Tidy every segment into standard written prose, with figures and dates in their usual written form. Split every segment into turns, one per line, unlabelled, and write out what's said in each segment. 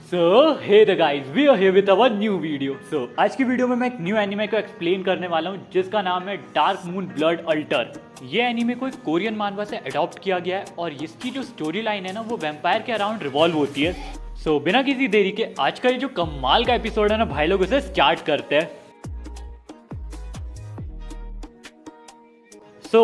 Hey the guys, we are here with our new video. आज की video में मैं एक न्यू एनीमे को एक्सप्लेन करने वाला हूँ जिसका नाम है डार्क मून ब्लड अल्टर। ये एनीमे को एक कोरियन मानवा से अडॉप्ट किया गया है और इसकी जो स्टोरी लाइन है ना वो वैम्पायर के अराउंड रिवॉल्व होती है। बिना किसी देरी के आज का ये जो कमाल का एपिसोड है ना भाई लोग उसे स्टार्ट करते हैं।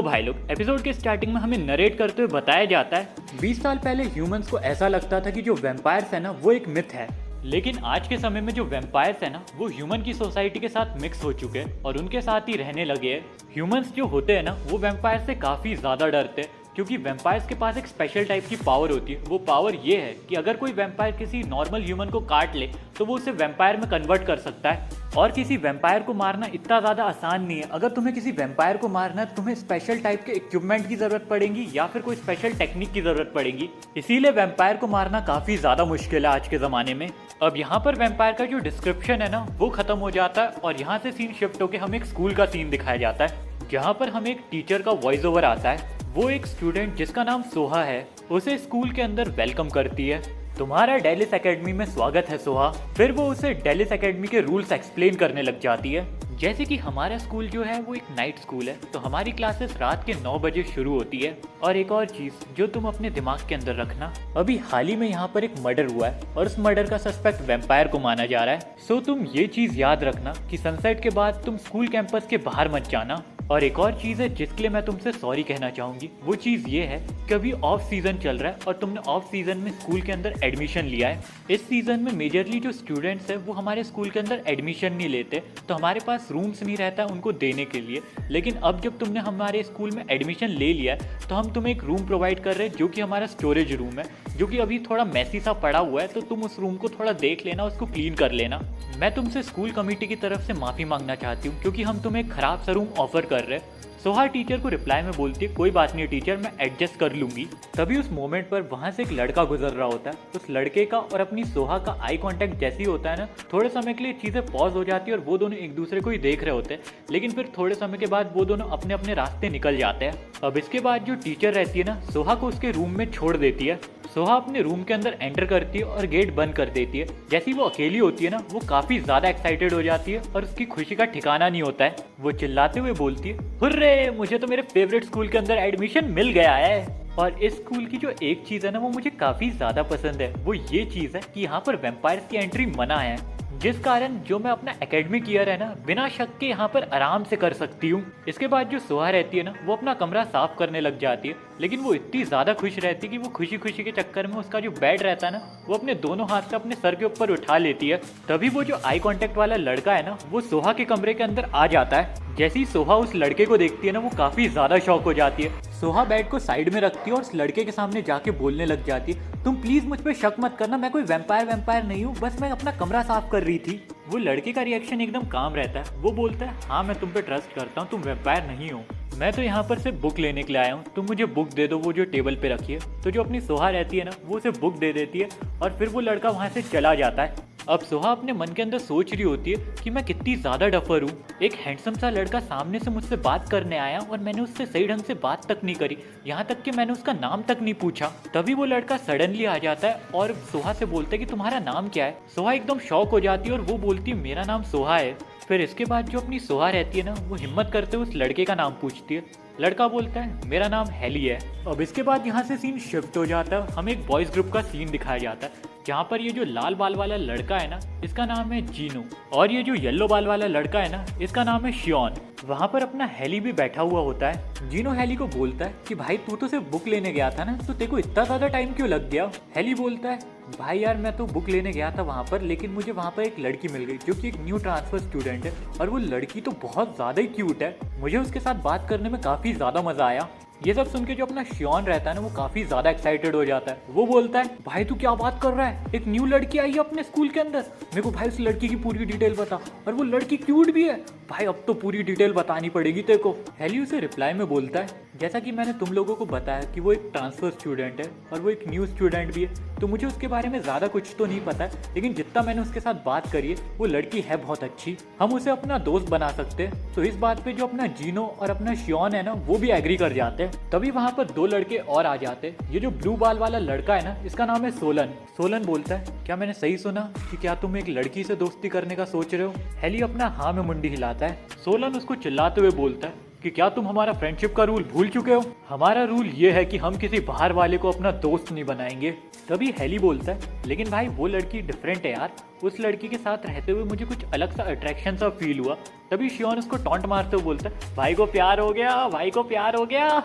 भाई लोग एपिसोड के स्टार्टिंग में हमें नरेट करते हुए बताया जाता है 20 साल पहले ह्यूमंस को ऐसा लगता था कि जो वैम्पायर्स है ना वो एक मिथ है, लेकिन आज के समय में जो वैम्पायर्स है ना वो ह्यूमन की सोसाइटी के साथ मिक्स हो चुके हैं और उनके साथ ही रहने लगे हैं। ह्यूमंस जो होते हैं ना वो वैम्पायर से काफ़ी ज़्यादा डरते हैं क्योंकि वैम्पायर्स के पास एक स्पेशल टाइप की पावर होती है। वो पावर ये है कि अगर कोई वैम्पायर किसी नॉर्मल ह्यूमन को काट ले तो वो उसे वैम्पायर में कन्वर्ट कर सकता है। और किसी वैम्पायर को मारना इतना ज़्यादा आसान नहीं है। अगर तुम्हें किसी वैम्पायर को मारना है तुम्हें स्पेशल टाइप के इक्विपमेंट की ज़रूरत पड़ेगी या फिर कोई स्पेशल टेक्निक की ज़रूरत पड़ेगी। इसीलिए वैम्पायर को मारना काफ़ी ज़्यादा मुश्किल है आज के ज़माने में। अब यहाँ पर वैम्पायर का जो डिस्क्रिप्शन है ना वो ख़त्म हो जाता है और यहाँ से सीन शिफ्ट होकर हमें एक स्कूल का सीन दिखाया जाता है जहाँ पर हमें एक टीचर का वॉइस ओवर आता है। वो एक स्टूडेंट जिसका नाम सोहा है उसे स्कूल के अंदर वेलकम करती है। तुम्हारा डेलिस एकेडमी में स्वागत है सोहा। फिर वो उसे डेलिस एकेडमी के रूल्स एक्सप्लेन करने लग जाती है। जैसे कि हमारा स्कूल जो है वो एक नाइट स्कूल है तो हमारी क्लासेस रात के 9 बजे शुरू होती है। और एक और चीज़ जो तुम अपने दिमाग के अंदर रखना, अभी हाल ही में यहाँ पर एक मर्डर हुआ है और उस मर्डर का सस्पेक्ट वैम्पायर को माना जा रहा है। तुम ये चीज़ याद रखना कि सनसेट के बाद तुम स्कूल कैंपस के बाहर मत जाना। और एक और चीज़ है जिसके लिए मैं तुमसे सॉरी कहना चाहूँगी, वो चीज़ ये है कि अभी ऑफ सीज़न चल रहा है और तुमने ऑफ सीज़न में स्कूल के अंदर एडमिशन लिया है। इस सीज़न में मेजरली जो स्टूडेंट्स हैं वो हमारे स्कूल के अंदर एडमिशन नहीं लेते तो हमारे पास रूम्स नहीं रहता उनको देने के लिए। लेकिन अब जब तुमने हमारे स्कूल में एडमिशन ले लिया है तो हम तुम्हें एक रूम प्रोवाइड कर रहे हैं जो कि हमारा स्टोरेज रूम है, जो कि अभी थोड़ा मैसी सा पड़ा हुआ है। तो तुम उस रूम को थोड़ा देख लेना, उसको क्लीन कर लेना। मैं तुमसे स्कूल कमेटी की तरफ से माफ़ी मांगना चाहती हूँ क्योंकि हम तुम्हें एक ख़राब सा रूम ऑफर कर रहे हैं। सोहा टीचर को रिप्लाई में बोलती है कोई बात नहीं टीचर, मैं एडजस्ट कर लूंगी। तभी उस मोमेंट पर वहाँ से एक लड़का गुजर रहा होता है। उस लड़के का और अपनी सोहा का आई कांटेक्ट जैसे ही होता है ना, थोड़े समय के लिए चीज़ें पॉज हो जाती है और वो दोनों एक दूसरे को ही देख रहे होते हैं। लेकिन फिर थोड़े समय के बाद वो दोनों अपने अपने रास्ते निकल जाते हैं। अब इसके बाद जो टीचर रहती है ना सोहा को उसके रूम में छोड़ देती है। सोहा अपने रूम के अंदर एंटर करती है और गेट बंद कर देती है। जैसी वो अकेली होती है ना वो काफ़ी ज़्यादा एक्साइटेड हो जाती है और उसकी खुशी का ठिकाना नहीं होता है। वो चिल्लाते हुए बोलती है हुर्रे, मुझे तो मेरे फेवरेट स्कूल के अंदर एडमिशन मिल गया है। और इस स्कूल की जो एक चीज़ है ना वो मुझे काफ़ी ज़्यादा पसंद है। वो ये चीज़ है कि यहाँ पर वैम्पायर्स की एंट्री मना है, जिस कारण जो मैं अपना एकेडमिक ईयर है ना बिना शक के यहाँ पर आराम से कर सकती हूँ। इसके बाद जो सोहा रहती है ना वो अपना कमरा साफ करने लग जाती है, लेकिन वो इतनी ज़्यादा खुश रहती है कि वो खुशी खुशी के चक्कर में उसका जो बेड रहता है ना वो अपने दोनों हाथ से अपने सर के ऊपर उठा लेती है। तभी वो जो आई कांटेक्ट वाला लड़का है ना वो सोहा के कमरे के अंदर आ जाता है। जैसे ही सोहा उस लड़के को देखती है ना वो काफ़ी ज़्यादा शॉक हो जाती है। सोहा बेड को साइड में रखती है और उस लड़के के सामने जाके बोलने लग जाती है तुम प्लीज़ मुझ पे शक मत करना, मैं कोई वैम्पायर नहीं हूँ, बस मैं अपना कमरा साफ कर रही थी। वो लड़के का रिएक्शन एकदम काम रहता है। वो बोलता है हाँ मैं तुम पे ट्रस्ट करता हूँ, तुम वैम्पायर नहीं हो, मैं तो यहाँ पर सिर्फ बुक लेने के लिए आया हूँ, तुम मुझे बुक दे दो वो जो टेबल पे रखी है। तो जो अपनी सोहा रहती है ना वो उसे बुक दे देती है और फिर वो लड़का वहाँ से चला जाता है। अब सोहा अपने मन के अंदर सोच रही होती है कि मैं कितनी ज़्यादा डफर हूँ। एक हैंडसम सा लड़का सामने से मुझसे बात करने आया और मैंने उससे सही ढंग से बात तक नहीं करी, यहाँ तक कि मैंने उसका नाम तक नहीं पूछा। तभी वो लड़का सडनली आ जाता है और सोहा से बोलता है कि तुम्हारा नाम क्या है। सोहा एकदम शॉक हो जाती है और वो बोलती है मेरा नाम सोहा है। फिर इसके बाद जो अपनी सोहा रहती है ना वो हिम्मत करते हुए उस लड़के का नाम पूछती है। लड़का बोलता है मेरा नाम हैली है। अब इसके बाद यहाँ से सीन शिफ्ट हो जाता है, हमें एक बॉयज़ ग्रुप का सीन दिखाया जाता है जहाँ पर ये जो लाल बाल वाला लड़का है ना इसका नाम है जीनू और ये जो येलो बाल वाला लड़का है ना इसका नाम है शियोन। वहाँ पर अपना हैली भी बैठा हुआ होता है। जीनू हैली को बोलता है कि भाई तू तो सिर्फ बुक लेने गया था ना, तो तेरे को इतना ज़्यादा टाइम क्यों लग गया। हैली बोलता है भाई यार मैं तो बुक लेने गया था वहाँ पर, लेकिन मुझे वहाँ पर एक लड़की मिल गई जो कि एक न्यू ट्रांसफर स्टूडेंट है और वो लड़की तो बहुत ज़्यादा ही क्यूट है। मुझे उसके साथ बात करने में काफ़ी ज़्यादा मज़ा आया। ये सब सुन के जो अपना शियोन रहता है ना वो काफ़ी ज़्यादा एक्साइटेड हो जाता है। वो बोलता है भाई तू क्या बात कर रहा है, एक न्यू लड़की आई है अपने स्कूल के अंदर, मेरे को भाई उस लड़की की पूरी डिटेल बता, और वो लड़की क्यूट भी है भाई, अब तो पूरी डिटेल बतानी पड़ेगी तेरे को। हैली उसे रिप्लाई में बोलता है जैसा कि मैंने तुम लोगों को बताया कि वो एक ट्रांसफर स्टूडेंट है और वो एक न्यू स्टूडेंट भी है, तो मुझे उसके बारे में ज़्यादा कुछ तो नहीं पता है, लेकिन जितना मैंने उसके साथ बात करी है वो लड़की है बहुत अच्छी, हम उसे अपना दोस्त बना सकते हैं। तो इस बात पे जो अपना जीनो और अपना शियोन है ना वो भी एग्री कर जाते हैं। तभी वहाँ पर दो लड़के और आ जाते हैं। ये जो ब्लू बाल वाला लड़का है ना, इसका नाम है सोलन। सोलन बोलता है, क्या मैंने सही सुना कि क्या तुम एक लड़की से दोस्ती करने का सोच रहे हो? हेली अपना हाँ में मुंडी हिलाता है। सोलन उसको चिल्लाते हुए बोलता है कि क्या तुम हमारा फ्रेंडशिप का रूल भूल चुके हो? हमारा रूल ये है कि हम किसी बाहर वाले को अपना दोस्त नहीं बनाएंगे। तभी हेली बोलता है, लेकिन भाई वो लड़की डिफरेंट है यार, उस लड़की के साथ रहते हुए मुझे कुछ अलग सा अट्रैक्शन सा फील हुआ। तभी शियोन उसको टॉन्ट मारते हुए बोलता है, भाई को प्यार हो गया, भाई को प्यार हो गया।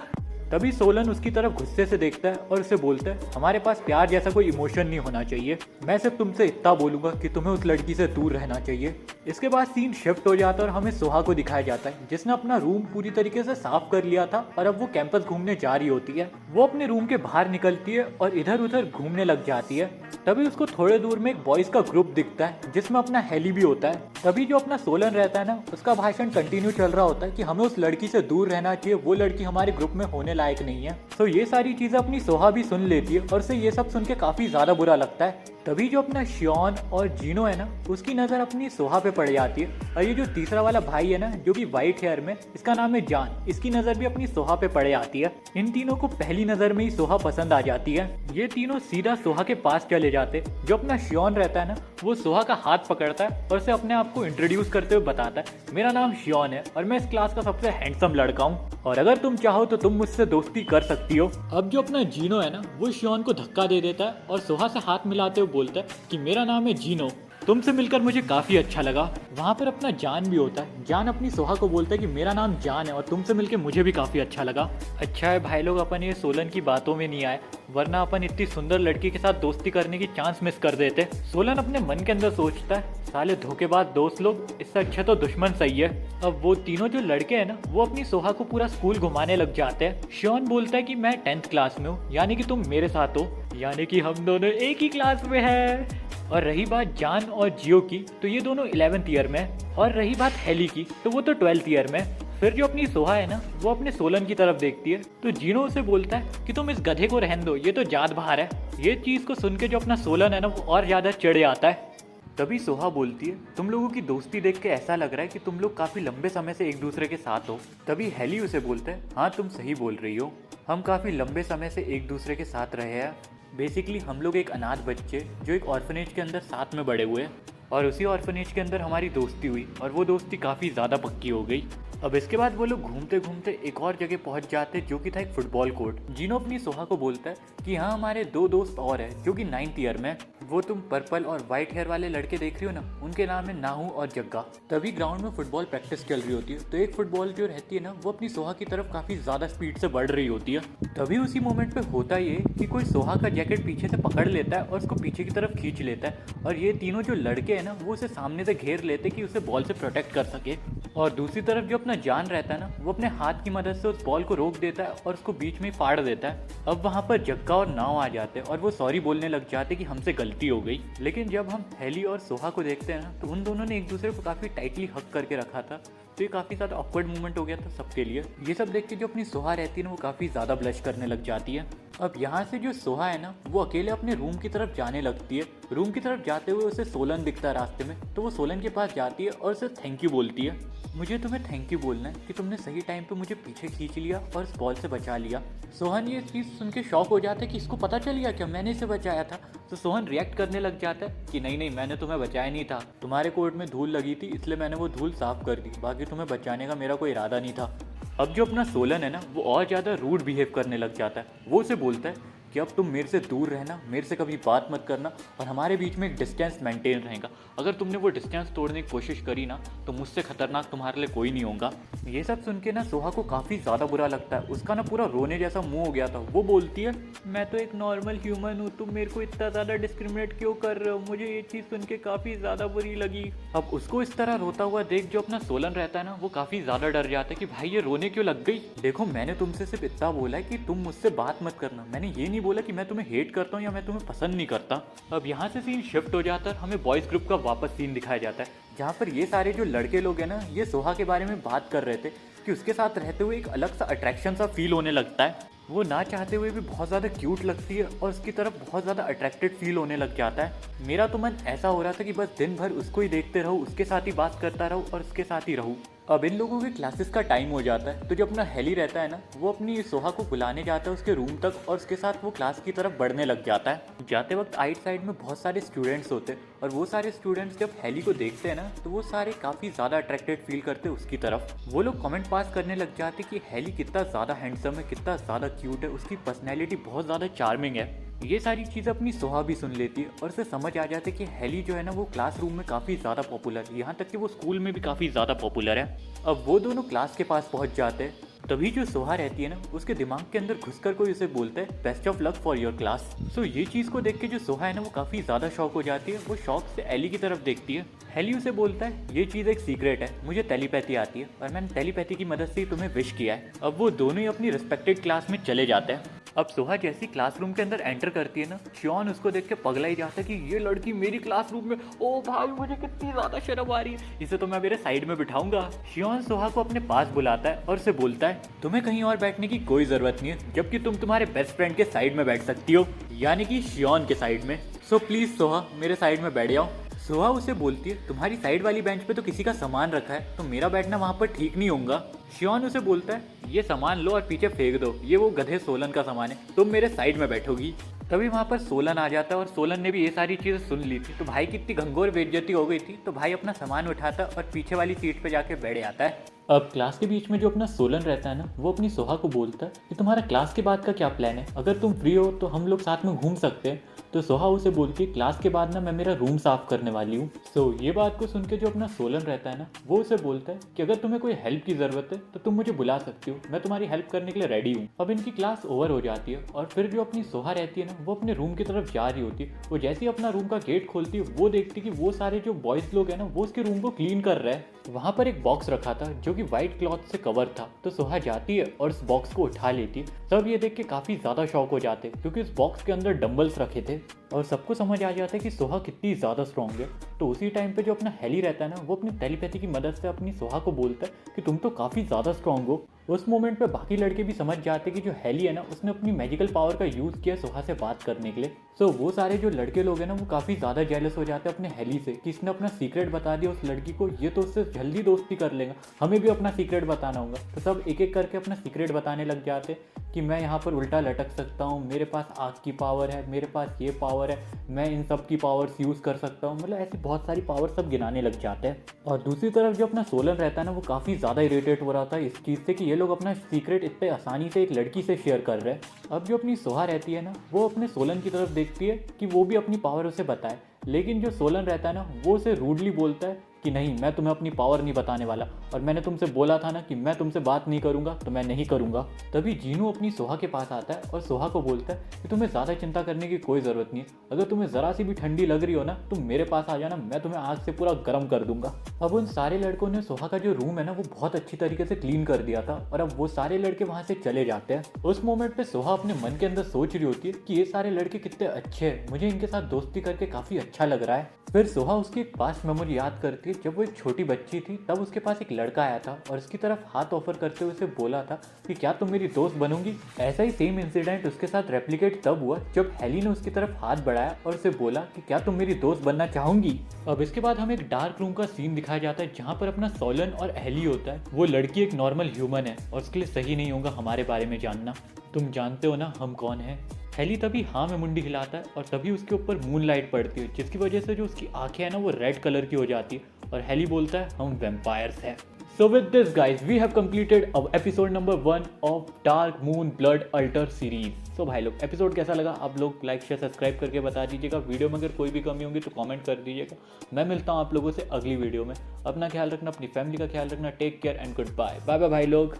तभी सोलन उसकी तरफ गुस्से से देखता है और उसे बोलता है, हमारे पास प्यार जैसा कोई इमोशन नहीं होना चाहिए, मैं सिर्फ तुमसे इतना बोलूंगा कि तुम्हें उस लड़की से दूर रहना चाहिए। इसके बाद सीन शिफ्ट हो जाता है और हमें सोहा को दिखाया जाता है, जिसने अपना रूम पूरी तरीके से साफ कर लिया था और अब वो कैंपस घूमने जा रही होती है। वो अपने रूम के बाहर निकलती है और इधर उधर घूमने लग जाती है। तभी उसको थोड़े दूर में एक बॉयज का ग्रुप दिखता है जिसमें अपना हेली भी होता है। तभी जो अपना सोलन रहता है ना, उसका भाषण कंटिन्यू चल रहा होता है कि हमें उस लड़की से दूर रहना चाहिए, वो लड़की हमारे ग्रुप में होने लायक नहीं है। तो ये सारी चीजें अपनी सोहा भी सुन लेती है और उसे ये सब सुन के काफी ज्यादा बुरा लगता है। तभी जो अपना शियोन और जीनो है ना, उसकी नज़र अपनी सोहा पे पड़ जाती है। और ये जो तीसरा वाला भाई है ना, जो कि वाइट हेयर में, इसका नाम है जान, इसकी नज़र भी अपनी सोहा पे पड़ जाती है। इन तीनों को पहली नज़र में ही सोहा पसंद आ जाती है। ये तीनों सीधा सोहा के पास चले जाते। जो अपना शियोन रहता है ना, वो सोहा का हाथ पकड़ता है और उसे अपने आप को इंट्रोड्यूस करते हुए बताता है, मेरा नाम शियोन है और मैं इस क्लास का सबसे हैंडसम लड़का हूँ और अगर तुम चाहो तो तुम मुझसे दोस्ती कर सकती हो। अब जो अपना जीनो है ना, वो शियोन को धक्का दे देता है और सोहा से हाथ मिलाते हुए बोलता है कि मेरा नाम है जीनो, तुमसे मिलकर मुझे काफ़ी अच्छा लगा। वहाँ पर अपना जान भी होता है। जान अपनी सोहा को बोलता है कि मेरा नाम जान है और तुमसे मिलकर मुझे भी काफ़ी अच्छा लगा। अच्छा है भाई लोग अपन ये सोलन की बातों में नहीं आए, वरना अपन इतनी सुंदर लड़की के साथ दोस्ती करने की चांस मिस कर देते। सोलन अपने मन के अंदर सोचता है, साले धोखेबाज दोस्त लोग, इससे अच्छा तो दुश्मन सही है। अब वो तीनों जो लड़के हैं ना, वो अपनी सोहा को पूरा स्कूल घुमाने लग जाते हैं। शियोन बोलता है कि मैं 10th क्लास में हूँ, यानी कि तुम मेरे साथ हो, यानी कि हम दोनों एक ही क्लास में हैं। और रही बात जान और जियो की, तो ये दोनों 11th ईयर में है। और रही बात हेली की, तो वो तो 12th ईयर में। फिर जो अपनी सोहा है ना, वो अपने सोलन की तरफ देखती है, तो जीनो उसे बोलता है कि तुम इस गधे को रहने दो, ये तो जात बाहर है। ये चीज़ को सुन के जो अपना सोलन है ना, वो और ज़्यादा चिढ़ जाता है। तभी सोहा बोलती है, तुम लोगों की दोस्ती देख के ऐसा लग रहा है कि तुम लोग काफ़ी लंबे समय से एक दूसरे के साथ हो। तभी हेली उसे बोलता है, हाँ तुम सही बोल रही हो, हम काफ़ी लंबे समय से एक दूसरे के साथ रहे हैं। बेसिकली हम लोग एक अनाथ बच्चे जो एक ऑर्फनेज के अंदर साथ में बड़े हुए और उसी ऑर्फनेज के अंदर हमारी दोस्ती हुई और वो दोस्ती काफ़ी ज़्यादा पक्की हो गई। अब इसके बाद वो लोग घूमते घूमते एक और जगह पहुंच जाते जो कि था एक फुटबॉल कोर्ट। जीनो अपनी सोहा को बोलता है कि हाँ हमारे दो दोस्त और हैं जो कि 9th ईयर में, वो तुम पर्पल और वाइट हेयर वाले लड़के देख रही हो ना, उनके नाम है नाहू और जग्गा। तभी ग्राउंड में फुटबॉल प्रैक्टिस चल रही होती है, तो एक फुटबॉल जो रहती है ना, वो अपनी सोहा की तरफ काफ़ी ज़्यादा स्पीड से बढ़ रही होती है। तभी उसी मोमेंट पे होता ये कि कोई सोहा का जैकेट पीछे से पकड़ लेता है और उसको पीछे की तरफ खींच लेता है और ये तीनों जो लड़के हैं ना, वो उसे सामने से घेर लेते कि उसे बॉल से प्रोटेक्ट कर सके। और दूसरी तरफ जो अपना जान रहता है ना, वो अपने हाथ की मदद से उस बॉल को रोक देता है और उसको बीच में फाड़ देता है। अब वहाँ पर जग्गा और नाव आ जाते हैं और वो सॉरी बोलने लग जाते कि हमसे गलती हो गई। लेकिन जब हम हेली और सोहा को देखते हैं ना, तो उन दोनों ने एक दूसरे को काफ़ी टाइटली हक करके रखा था, तो ये काफ़ी ज़्यादा ऑकवर्ड मोमेंट हो गया था सबके लिए। ये सब देख के जो अपनी सोहा रहती है ना, वो काफ़ी ज़्यादा ब्लश करने लग जाती है। अब यहाँ से जो सोहा है ना, वो अकेले अपने रूम की तरफ जाने लगती है। रूम की तरफ जाते हुए उसे सोलन दिखता है रास्ते में, तो वो सोलन के पास जाती है और उसे थैंक यू बोलती है। मुझे तुम्हें थैंक यू बोलना है कि तुमने सही टाइम पे मुझे पीछे खींच लिया और इस बॉल से बचा लिया। सोहन ये चीज़ सुन के शॉक हो जाता है कि इसको पता चल गया क्या मैंने इसे बचाया था। तो सोहन रिएक्ट करने लग जाता है कि नहीं नहीं, मैंने तुम्हें बचाया नहीं था, तुम्हारे कोर्ट में धूल लगी थी इसलिए मैंने वो धूल साफ कर दी, बाकी तुम्हें बचाने का मेरा कोई इरादा नहीं था। अब जो अपना सोलन है ना, वो और ज़्यादा रूड बिहेव करने लग जाता है। वो उसे बोलता है कि अब तुम मेरे से दूर रहना, मेरे से कभी बात मत करना और हमारे बीच में एक डिस्टेंस मेंटेन रहेगा। अगर तुमने वो डिस्टेंस तोड़ने की कोशिश करी ना, तो मुझसे खतरनाक तुम्हारे लिए कोई नहीं होगा। ये सब सुन के ना सोहा को काफ़ी ज़्यादा बुरा लगता है, उसका ना पूरा रोने जैसा मुंह हो गया था। वो बोलती है, मैं तो एक नॉर्मल ह्यूमन हूँ, तुम मेरे को इतना ज़्यादा डिस्क्रिमिनेट क्यों कर रहे हो। मुझे ये चीज़ सुन के काफ़ी ज़्यादा बुरी लगी। अब उसको इस तरह रोता हुआ देख जो अपना सोलन रहता है ना, वो काफ़ी ज़्यादा डर जाता है कि भाई ये रोने क्यों लग गई। देखो मैंने तुमसे सिर्फ इतना बोला है कि तुम मुझसे बात मत करना, मैंने ये नहीं बोला कि मैं तुम्हें हेट करता हूँ या मैं तुम्हें पसंद नहीं करता। अब यहाँ से सीन शिफ्ट हो जाता है, हमें बॉयज़ ग्रुप का वापस सीन दिखाया जाता है, जहाँ पर ये सारे जो लड़के लोग हैं ना, ये सोहा के बारे में बात कर रहे थे कि उसके साथ रहते हुए एक अलग सा अट्रैक्शन सा फील होने लगता है। वो ना चाहते हुए भी बहुत ज़्यादा क्यूट लगती है और उसकी तरफ बहुत ज़्यादा अट्रैक्टेड फील होने लग जाता है। मेरा तो मन ऐसा हो रहा था कि बस दिन भर उसको ही देखते रहूँ, उसके साथ ही बात करता रहूँ और उसके साथ ही रहूँ। अब इन लोगों के क्लासेस का टाइम हो जाता है, तो जो अपना हेली रहता है ना, वो अपनी सोहा को बुलाने जाता है उसके रूम तक और उसके साथ वो क्लास की तरफ बढ़ने लग जाता है। जाते वक्त आइट साइड में बहुत सारे स्टूडेंट्स होते हैं और वो सारे स्टूडेंट्स जब हेली को देखते हैं ना, तो वो सारे काफ़ी ज़्यादा अट्रैक्टेड फील करते हैं उसकी तरफ। वो लोग कमेंट पास करने लग जाते कि हेली कितना ज़्यादा हैंडसम है, कितना ज़्यादा क्यूट है, उसकी पर्सनैलिटी बहुत ज़्यादा चार्मिंग है। ये सारी चीज़ें अपनी सोहा भी सुन लेती है और उसे समझ आ जाती है कि हेली जो है ना, वो क्लासरूम में काफ़ी ज़्यादा पॉपुलर है, यहाँ तक कि वो स्कूल में भी काफ़ी ज़्यादा पॉपुलर है। अब वो दोनों क्लास के पास पहुँच जाते हैं, तभी जो सोहा रहती है ना, उसके दिमाग के अंदर घुसकर कोई उसे बोलता है best of luck for your class. So ये चीज़ को देख के जो सोहा है ना, वो काफ़ी ज़्यादा शॉक हो जाती है। वो शॉक से एली की तरफ देखती है। हेली उसे बोलता है ये चीज़ एक सीक्रेट है, मुझे टेलीपैथी आती है और मैंने टेलीपैथी की मदद से ही तुम्हें विश किया है। अब वो दोनों ही अपनी रिस्पेक्टेड क्लास में चले जाते हैं। अब सोहा जैसी क्लासरूम के अंदर एंटर करती है ना, शियोन उसको देख के पगला ही जाता है कि ये लड़की मेरी क्लासरूम में, ओ भाई मुझे कितनी ज़्यादा शर्म आ रही है, इसे तो मैं मेरे साइड में बिठाऊंगा। शियोन सोहा को अपने पास बुलाता है और उसे बोलता है तुम्हें कहीं और बैठने की कोई ज़रूरत नहीं है, जबकि तुम तुम्हारे बेस्ट फ्रेंड के साइड में बैठ सकती हो, यानी कि शियोन के साइड में। सो प्लीज़ सोहा मेरे साइड में बैठ जाओ। सोहा उसे बोलती है तुम्हारी साइड वाली बेंच पे तो किसी का सामान रखा है, तो मेरा बैठना वहाँ पर ठीक नहीं होगा। शियोन उसे बोलता है ये सामान लो और पीछे फेंक दो, ये वो गधे सोलन का सामान है, तुम मेरे साइड में बैठोगी। तभी वहाँ पर सोलन आ जाता है और सोलन ने भी ये सारी चीज़ें सुन ली थी, तो भाई की इतनी घंघोर बेइज्जती हो गई थी, तो भाई अपना सामान उठाता और पीछे वाली सीट पर जाके बैठ जाता है। अब क्लास के बीच में जो अपना सोलन रहता है ना, वो अपनी सोहा को बोलता है कि तुम्हारा क्लास के बाद का क्या प्लान है, अगर तुम फ्री हो तो हम लोग साथ में घूम सकते हैं। तो सोहा उसे बोलती है क्लास के बाद ना मैं मेरा रूम साफ करने वाली हूँ। सो ये बात को सुन के जो अपना सोलन रहता है ना, वो उसे बोलता है कि अगर तुम्हें कोई हेल्प की ज़रूरत है तो तुम मुझे बुला सकती हो, मैं तुम्हारी हेल्प करने के लिए रेडी हूँ। अब इनकी क्लास ओवर हो जाती है और फिर जो अपनी सोहा रहती है ना, वो अपने रूम की तरफ जा रही होती है। वो जैसे ही अपना रूम का गेट खोलती है, वो देखती है कि वो सारे जो बॉयज़ लोग हैं ना, वो उसके रूम को क्लीन कर रहे हैं। वहाँ पर एक बॉक्स रखा था जो कि वाइट क्लॉथ से कवर था, तो सोहा जाती है और उस बॉक्स को उठा लेती है। सब ये देख के काफ़ी ज़्यादा शॉक हो जाते हैं, क्योंकि उस बॉक्स के अंदर डंबल्स रखे थे और सबको समझ आ जाता है कि सोहा कितनी ज़्यादा स्ट्रॉन्ग है। तो उसी टाइम पे जो अपना हेली रहता है ना, वो अपनी टेलीपैथी की मदद से अपनी सोहा को बोलता है कि तुम तो काफ़ी ज़्यादा स्ट्रॉन्ग हो। उस मोमेंट पे बाकी लड़के भी समझ जाते कि जो हेली है ना, उसने अपनी मैजिकल पावर का यूज़ किया सोहा से बात करने के लिए। सो वो सारे जो लड़के लोग हैं ना, वो काफ़ी ज़्यादा जेलस हो जाते हैं अपने हेली से कि इसने अपना सीक्रेट बता दिया उस लड़की को, ये तो उससे जल्दी दोस्ती कर लेगा, हमें भी अपना सीक्रेट बताना होगा। तो सब एक एक करके अपना सीक्रेट बताने लग जाते कि मैं यहाँ पर उल्टा लटक सकता हूँ, मेरे पास आग की पावर है, मेरे पास ये पावर है, मैं इन सब की पावर्स यूज़ कर सकता हूँ। मतलब ऐसी बहुत सारी पावर सब गिनाने लग जाते हैं। और दूसरी तरफ जो अपना सोलन रहता है ना, वो काफ़ी ज़्यादा इरिटेट हो रहा था इस चीज़ से कि ये लोग अपना सीक्रेट इतने आसानी से एक लड़की से शेयर कर रहे हैं। अब जो अपनी सोहा रहती है ना, वो अपने सोलन की तरफ देखती है कि वो भी अपनी पावर उसे बताए, लेकिन जो सोलन रहता है ना, वो उसे रूडली बोलता है कि नहीं, मैं तुम्हें अपनी पावर नहीं बताने वाला, और मैंने तुमसे बोला था ना कि मैं तुमसे बात नहीं करूंगा, तो मैं नहीं करूंगा। तभी जीनू अपनी सोहा के पास आता है और सोहा को बोलता है कि तुम्हें ज़्यादा चिंता करने की कोई ज़रूरत नहीं है, अगर तुम्हें ज़रा सी भी ठंडी लग रही हो ना, तुम मेरे पास आ जाना, मैं तुम्हें आग से पूरा गर्म कर दूंगा। अब उन सारे लड़कों ने सोहा का जो रूम है ना, वो बहुत अच्छी तरीके से क्लीन कर दिया था और अब वो सारे लड़के वहाँ से चले जाते हैं। उस मोमेंट पे सोहा अपने मन के अंदर सोच रही होती है कि ये सारे लड़के कितने अच्छे हैं, मुझे इनके साथ दोस्ती करके काफ़ी अच्छा लग रहा है। फिर सोहा उसकी एक पास्ट मेमोरी याद करती है, जब वो एक छोटी बच्ची थी, तब उसके पास एक लड़का आया था और उसकी तरफ हाथ ऑफर करते हुए उसे बोला था कि क्या तुम मेरी दोस्त बनोगी। ऐसा ही सेम इंसिडेंट उसके साथ रेप्लिकेट तब हुआ जब हेली ने उसकी तरफ हाथ बढ़ाया और उसे बोला कि क्या तुम मेरी दोस्त बनना चाहोगी। अब इसके बाद हमें एक डार्क रूम का सीन दिखाया जाता है, जहाँ पर अपना सोलन और हेली होता है। वो लड़की एक नॉर्मल ह्यूमन है और उसके लिए सही नहीं होगा हमारे बारे में जानना, तुम जानते हो ना हम कौन है। हेली तभी हाँ में मुंडी हिलाता है और तभी उसके ऊपर मूनलाइट पड़ती है, जिसकी वजह से जो उसकी आंखें हैं ना, वो रेड कलर की हो जाती है और हेली बोलता है हम वैम्पायर्स हैं। So with this guys, we have completed our episode number 1 of Dark Moon Blood Altar series. So भाई लोग, एपिसोड कैसा लगा आप लोग लाइक शेयर सब्सक्राइब करके बता दीजिएगा। वीडियो में अगर कोई भी कमी होगी तो कमेंट कर दीजिएगा। मैं मिलता हूँ आप लोगों से अगली वीडियो में। अपना ख्याल रखना, अपनी फैमिली का ख्याल रखना। Take care and good bye. Bye bye भाई लोग।